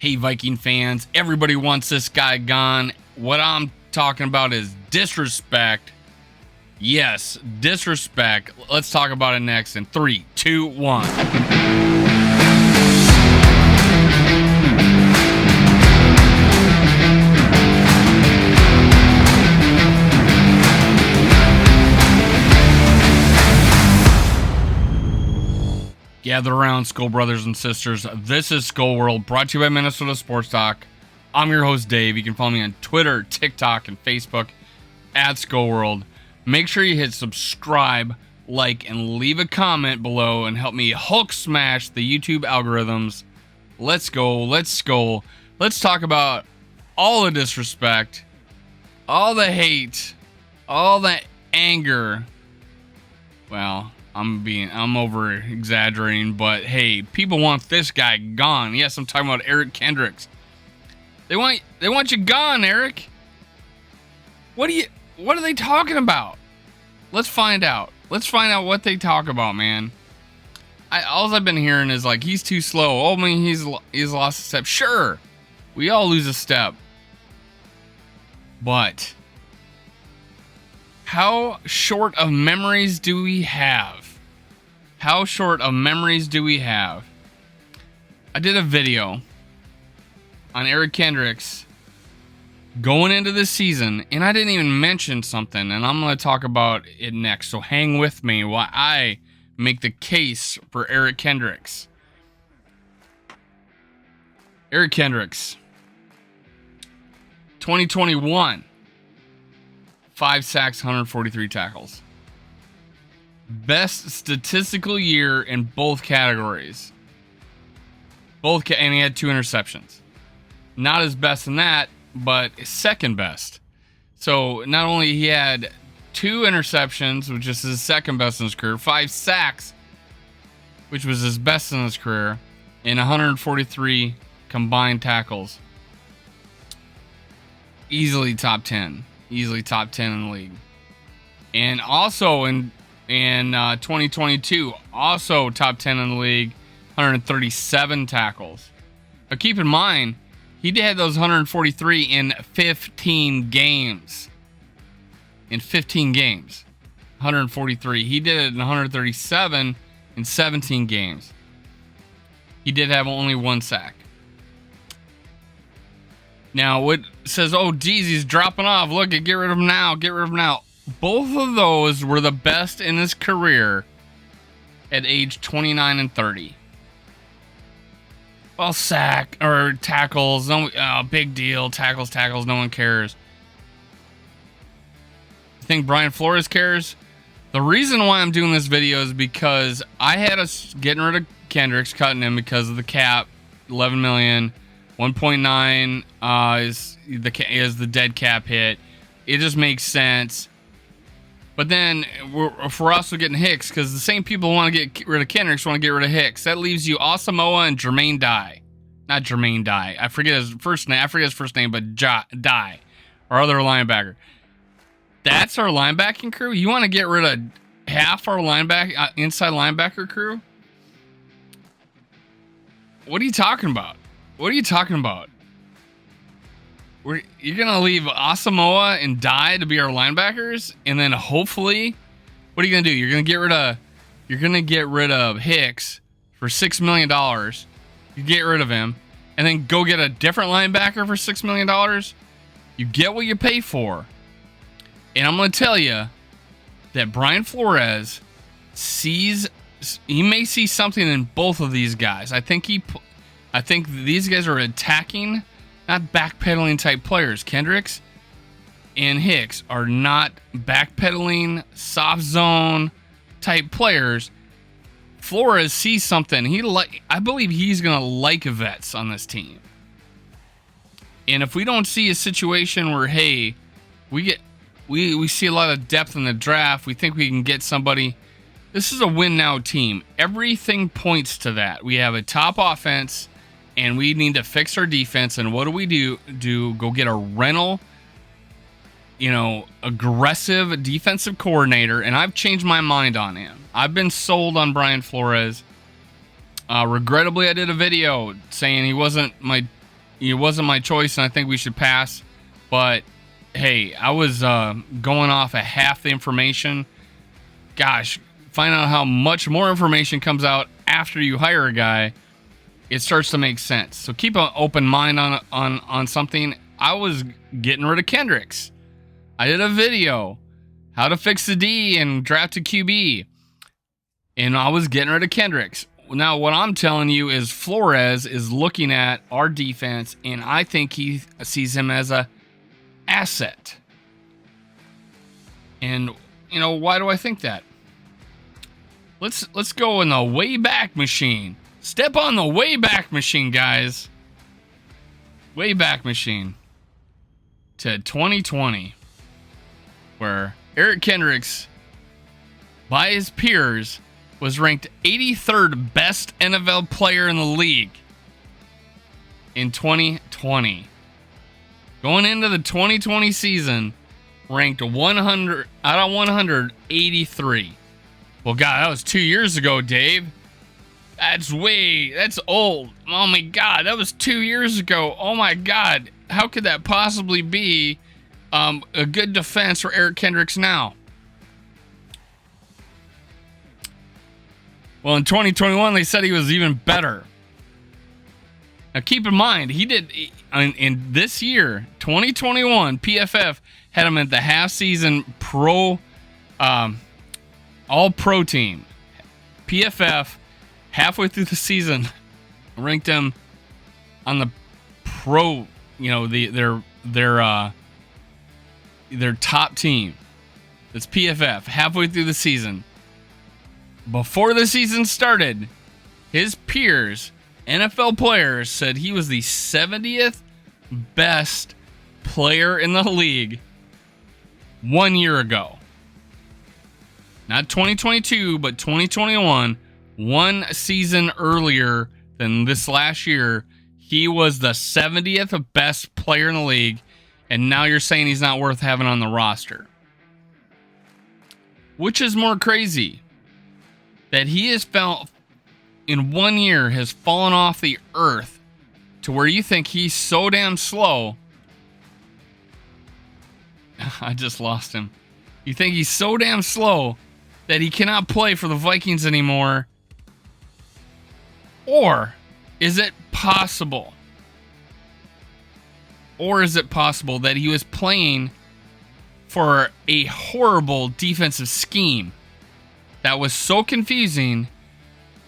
Hey, Viking fans, everybody wants this guy gone. What I'm talking about is disrespect. Yes, disrespect. Let's talk about it next in 3, 2, 1. Gather around, Skol brothers and sisters. This is Skol World, brought to you by Minnesota Sports Talk. I'm your host, Dave. You can follow me on Twitter, TikTok, and Facebook at Skol World. Make sure you hit subscribe, like, and leave a comment below and help me Hulk smash the YouTube algorithms. Let's go. Let's Skol. Let's talk about all the disrespect, all the hate, all the anger. Well, I'm over exaggerating, but hey, people want this guy gone. Yes, I'm talking about Eric Kendricks. They want you gone, Eric. What are they talking about? Let's find out. Let's find out what they talk about, man. All I've been hearing is like he's too slow. Oh, I mean, he's lost a step. Sure, we all lose a step, but how short of memories do we have? How short of memories do we have? I did a video on Eric Kendricks going into this season, and I didn't even mention something, and I'm going to talk about it next, so hang with me while I make the case for Eric Kendricks. Eric Kendricks, 2021. 5 sacks, 143 tackles. Best statistical year in both categories. And he had 2 interceptions. Not his best in that, but second best. So not only he had 2 interceptions, which is his second best in his career, 5 sacks, which was his best in his career, and 143 combined tackles. Easily top 10. Easily top 10 in the league. And also in 2022, also top 10 in the league, 137 tackles. Now keep in mind, he had those 143 in 15 games. In 15 games. 143. He did it in 137 in 17 games. He did have only 1 sack. Now, what says, oh, geez, he's dropping off. Look, get rid of him now. Get rid of him now. Both of those were the best in his career at age 29 and 30. Well, sack or tackles, no, big deal. Tackles, no one cares. You think Brian Flores cares? The reason why I'm doing this video is because I had us getting rid of Kendricks, cutting him because of the cap, 11 million. 1.9 is the dead cap hit. It just makes sense. But then for us, we're getting Hicks because the same people who want to get rid of Kendricks want to get rid of Hicks. That leaves you Asamoah and Jermaine Dye. Not Jermaine Dye. I forget his first name, but Dye, our other linebacker. That's our linebacking crew. You want to get rid of half our inside linebacker crew? What are you talking about? What are you talking about? You're going to leave Asamoah and Dye to be our linebackers? And then hopefully, what are you going to do? You're going to get rid of Hicks for $6 million. You get rid of him. And then go get a different linebacker for $6 million. You get what you pay for. And I'm going to tell you that Brian Flores he may see something in both of these guys. I think these guys are attacking, not backpedaling type players. Kendricks and Hicks are not backpedaling, soft zone type players. Flores sees something. I believe he's gonna like vets on this team. And if we don't see a situation where, hey, we see a lot of depth in the draft, we think we can get somebody. This is a win now team. Everything points to that. We have a top offense. And we need to fix our defense. And what do? Go get a rental, aggressive defensive coordinator. And I've changed my mind on him. I've been sold on Brian Flores. Regrettably, I did a video saying he wasn't my it wasn't my choice, and I think we should pass. But hey, I was going off of half the information. Gosh, find out how much more information comes out after you hire a guy. It starts to make sense. So keep an open mind on something. I was getting rid of Kendricks. I did a video, how to fix the D and draft a QB, and I was getting rid of Kendricks. Now, what I'm telling you is Flores is looking at our defense, and I think he sees him as a asset. And you know, why do I think that? Let's go in the Wayback Machine. Step on the Wayback Machine, guys. Wayback Machine to 2020, where Eric Kendricks, by his peers, was ranked 83rd best NFL player in the league in 2020. Going into the 2020 season, ranked 100 out of 183. Well, God, that was 2 years ago, Dave. That's old. Oh my God, that was 2 years ago. Oh my God, how could that possibly be a good defense for Eric Kendricks now? Well, in 2021, they said he was even better. Now, keep in mind, he did in this year, 2021, PFF had him at the half-season all-pro team. PFF, halfway through the season, ranked him on the pro, their top team. It's PFF, halfway through the season. Before the season started, his peers, NFL players, said he was the 70th best player in the league 1 year ago. Not 2022, but 2021. One season earlier than this last year, he was the 70th best player in the league, and now you're saying he's not worth having on the roster. Which is more crazy? That he has felt in 1 year has fallen off the earth to where you think he's so damn slow. I just lost him. You think he's so damn slow that he cannot play for the Vikings anymore? Or is it possible? Or is it possible that he was playing for a horrible defensive scheme that was so confusing,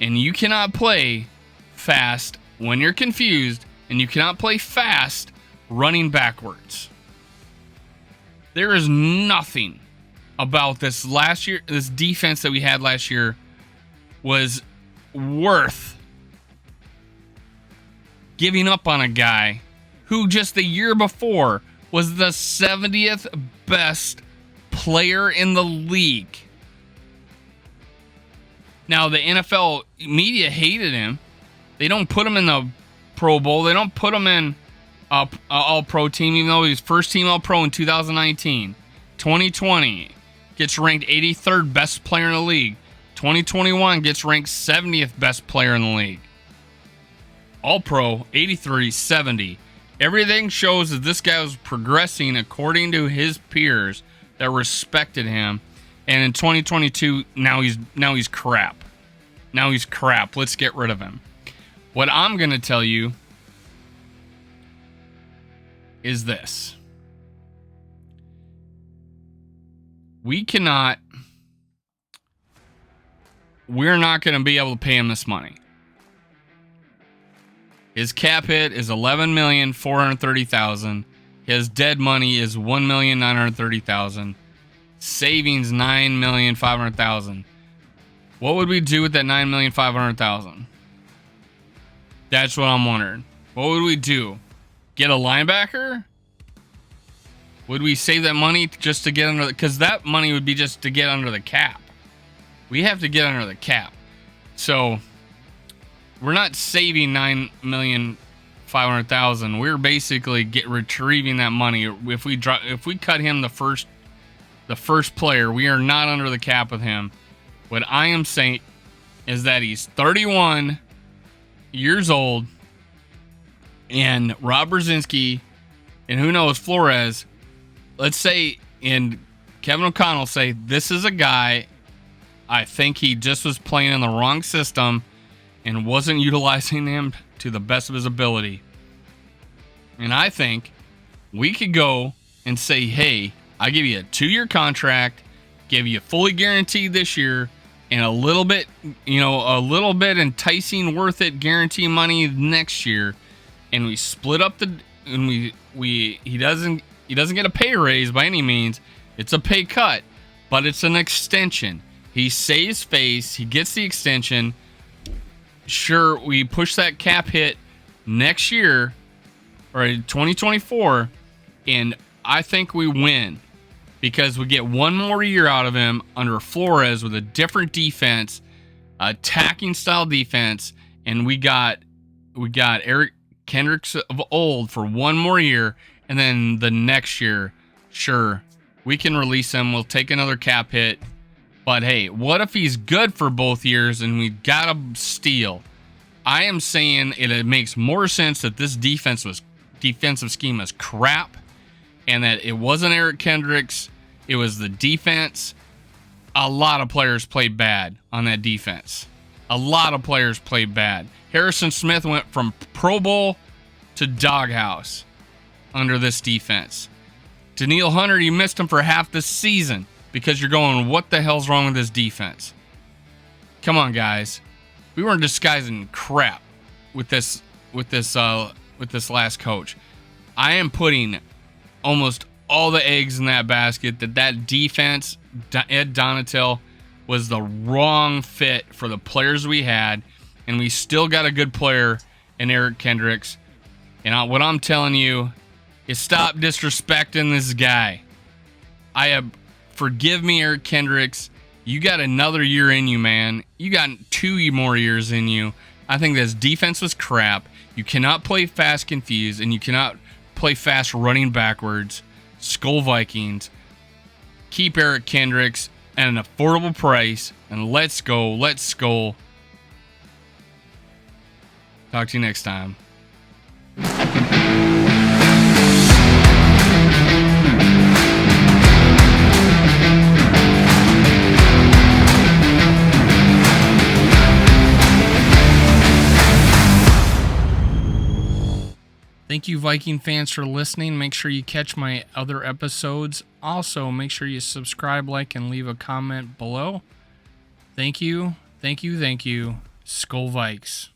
and you cannot play fast when you're confused, and you cannot play fast running backwards? There is nothing about this defense that we had last year was worth giving up on a guy who just the year before was the 70th best player in the league. Now, the NFL media hated him. They don't put him in the Pro Bowl. They don't put him in All-Pro team, even though he was first team All-Pro in 2019. 2020 gets ranked 83rd best player in the league. 2021 gets ranked 70th best player in the league. All-Pro, 83, 70. Everything shows that this guy was progressing according to his peers that respected him. And in 2022, now he's crap. Now he's crap. Let's get rid of him. What I'm going to tell you is this. We're not going to be able to pay him this money. His cap hit is $11,430,000. His dead money is $1,930,000. Savings $9,500,000. What would we do with that $9,500,000? That's what I'm wondering. What would we do? Get a linebacker? Would we save that money just to get under because that money would be just to get under the cap. We have to get under the cap. So we're not saving $9,500,000. We're basically retrieving that money. If we cut him the first player, we are not under the cap with him. What I am saying is that he's 31 years old. and Rob Brzezinski, and who knows, Flores, let's say, and Kevin O'Connell say, this is a guy, I think he just was playing in the wrong system and wasn't utilizing him to the best of his ability. And I think we could go and say, hey, I give you a 2-year contract, give you fully guaranteed this year, and a little bit enticing, worth it guarantee money next year, and we split up the, and he doesn't get a pay raise by any means. It's a pay cut, but it's an extension. He saves face, he gets the extension. Sure, we push that cap hit next year or 2024, and I think we win because we get one more year out of him under Flores with a different defense, attacking style defense, and we got Eric Kendricks of old for one more year, and then the next year, sure, we can release him. We'll take another cap hit, but hey, what if he's good for both years and we gotta steal? I am saying it makes more sense that this defensive scheme is crap, and that it wasn't Eric Kendricks, it was the defense. A lot of players played bad on that defense. A lot of players played bad. Harrison Smith went from Pro Bowl to doghouse under this defense. Daniil Hunter, you missed him for half the season because you're going, what the hell's wrong with this defense? Come on, guys. We weren't disguising crap with this last coach. I am putting almost all the eggs in that basket that defense, Ed Donatel, was the wrong fit for the players we had, and we still got a good player in Eric Kendricks. And what I'm telling you is stop disrespecting this guy. Forgive me, Eric Kendricks. You got another year in you, man. You got 2 more years in you. I think this defense was crap. You cannot play fast confused, and you cannot play fast running backwards. Skol Vikings. Keep Eric Kendricks at an affordable price, and let's go. Let's skol. Talk to you next time. Thank you, Viking fans, for listening. Make sure you catch my other episodes. Also, make sure you subscribe, like, and leave a comment below. Thank you. Thank you. Thank you. Skol Vikes.